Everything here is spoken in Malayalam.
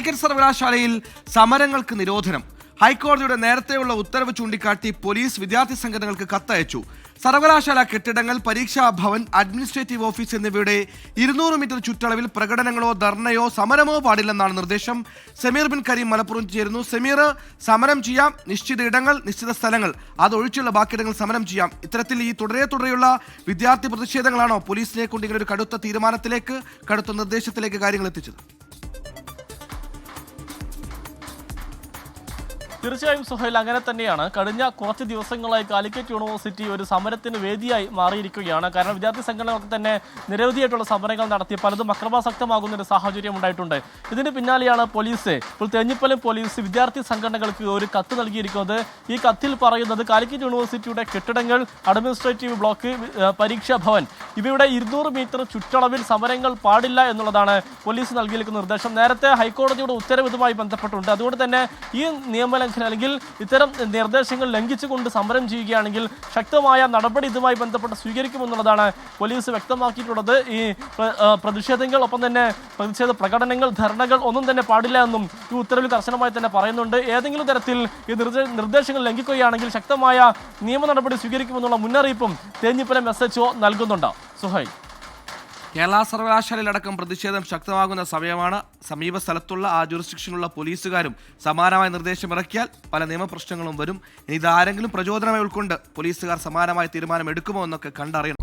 കാലിക്കറ്റ് സർവകലാശാലയിൽ സമരങ്ങൾക്ക് നിരോധനം. ഹൈക്കോടതിയുടെ നേരത്തെയുള്ള ഉത്തരവ് ചൂണ്ടിക്കാട്ടി പോലീസ് വിദ്യാർത്ഥി സംഘടനകൾക്ക് കത്തയച്ചു. സർവകലാശാല കെട്ടിടങ്ങൾ, പരീക്ഷാ ഭവൻ, അഡ്മിനിസ്ട്രേറ്റീവ് ഓഫീസ് എന്നിവയുടെ 200 മീറ്റർ ചുറ്റളവിൽ പ്രകടനങ്ങളോ ധർണയോ സമരമോ പാടില്ലെന്നാണ് നിർദ്ദേശം. സമീർ ബിൻ കരീം മലപ്പുറം ചേരുന്നു. സമീർ, സമരം ചെയ്യാം, നിശ്ചിത ഇടങ്ങൾ, നിശ്ചിത സ്ഥലങ്ങൾ, അതൊഴിച്ചുള്ള ബാക്കിയിടങ്ങൾ സമരം ചെയ്യാം. ഇത്തരത്തിൽ ഈ തുടരെയുള്ള വിദ്യാർത്ഥി പ്രതിഷേധങ്ങളാണോ പോലീസിനെ കൊണ്ട് ഇങ്ങനെ ഒരു കടുത്ത തീരുമാനത്തിലേക്ക്, കടുത്ത നിർദ്ദേശത്തിലേക്ക് കാര്യങ്ങൾ എത്തിച്ചത്? തീർച്ചയായും സുഹൈൽ, അങ്ങനെ തന്നെയാണ്. കഴിഞ്ഞ കുറച്ച് ദിവസങ്ങളായി കാലിക്കറ്റ് യൂണിവേഴ്സിറ്റി ഒരു സമരത്തിന് വേദിയായി മാറിയിരിക്കുകയാണ്. കാരണം വിദ്യാർത്ഥി സംഘടനകൾക്ക് തന്നെ നിരവധിയായിട്ടുള്ള സമരങ്ങൾ നടത്തി പലതും അക്രമാസക്തമാകുന്ന ഒരു സാഹചര്യം ഉണ്ടായിട്ടുണ്ട്. ഇതിന് പിന്നാലെയാണ് പോലീസ്, ഇപ്പോൾ തേഞ്ഞിപ്പലം പോലീസ് വിദ്യാർത്ഥി സംഘടനകൾക്ക് ഒരു കത്ത് നൽകിയിരിക്കുന്നത്. ഈ കത്തിൽ പറയുന്നത് കാലിക്കറ്റ് യൂണിവേഴ്സിറ്റിയുടെ കെട്ടിടങ്ങൾ, അഡ്മിനിസ്ട്രേറ്റീവ് ബ്ലോക്ക്, പരീക്ഷാ ഭവൻ ഇവയുടെ 200 മീറ്റർ ചുറ്റളവിൽ സമരങ്ങൾ പാടില്ല എന്നുള്ളതാണ് പോലീസ് നൽകിയിരിക്കുന്ന നിർദ്ദേശം. നേരത്തെ ഹൈക്കോടതിയുടെ ഉത്തരവ് ഇതുമായി ബന്ധപ്പെട്ടുണ്ട്. അതുകൊണ്ട് തന്നെ ഈ നിയമലംഘനം അല്ലെങ്കിൽ ഇത്തരം നിർദ്ദേശങ്ങൾ ലംഘിച്ചുകൊണ്ട് സമരം ചെയ്യുകയാണെങ്കിൽ ശക്തമായ നടപടി ഇതുമായി ബന്ധപ്പെട്ട് സ്വീകരിക്കുമെന്നുള്ളതാണ് പോലീസ് വ്യക്തമാക്കിയിട്ടുള്ളത്. ഈ പ്രതിഷേധങ്ങൾ, ഒപ്പം തന്നെ പ്രതിഷേധ പ്രകടനങ്ങൾ, ധർണകൾ ഒന്നും തന്നെ പാടില്ല എന്നും ഈ ഉത്തരവിൽ കർശനമായി തന്നെ പറയുന്നുണ്ട്. ഏതെങ്കിലും തരത്തിൽ ഈ നിർദ്ദേശങ്ങൾ ലംഘിക്കുകയാണെങ്കിൽ ശക്തമായ നിയമ നടപടി സ്വീകരിക്കുമെന്നുള്ള മുന്നറിയിപ്പും തേഞ്ഞിപ്പലം SHO നൽകുന്നുണ്ട്. സുഹൈൽ, കേരള സർവകലാശാലയിലടക്കം പ്രതിഷേധം ശക്തമാകുന്ന സമയമാണ്. സമീപ സ്ഥലത്തുള്ള ആ ജൂറിസ്ഡിക്ഷനിലുള്ള പോലീസുകാരും സമാനമായ നിർദ്ദേശമിറക്കിയാൽ പല നിയമപ്രശ്നങ്ങളും വരും. ഇതാരെങ്കിലും പ്രചോദനമായി ഉൾക്കൊണ്ട് പോലീസുകാർ സമാനമായ തീരുമാനം എടുക്കുമോ എന്നൊക്കെ കണ്ടറിയണം.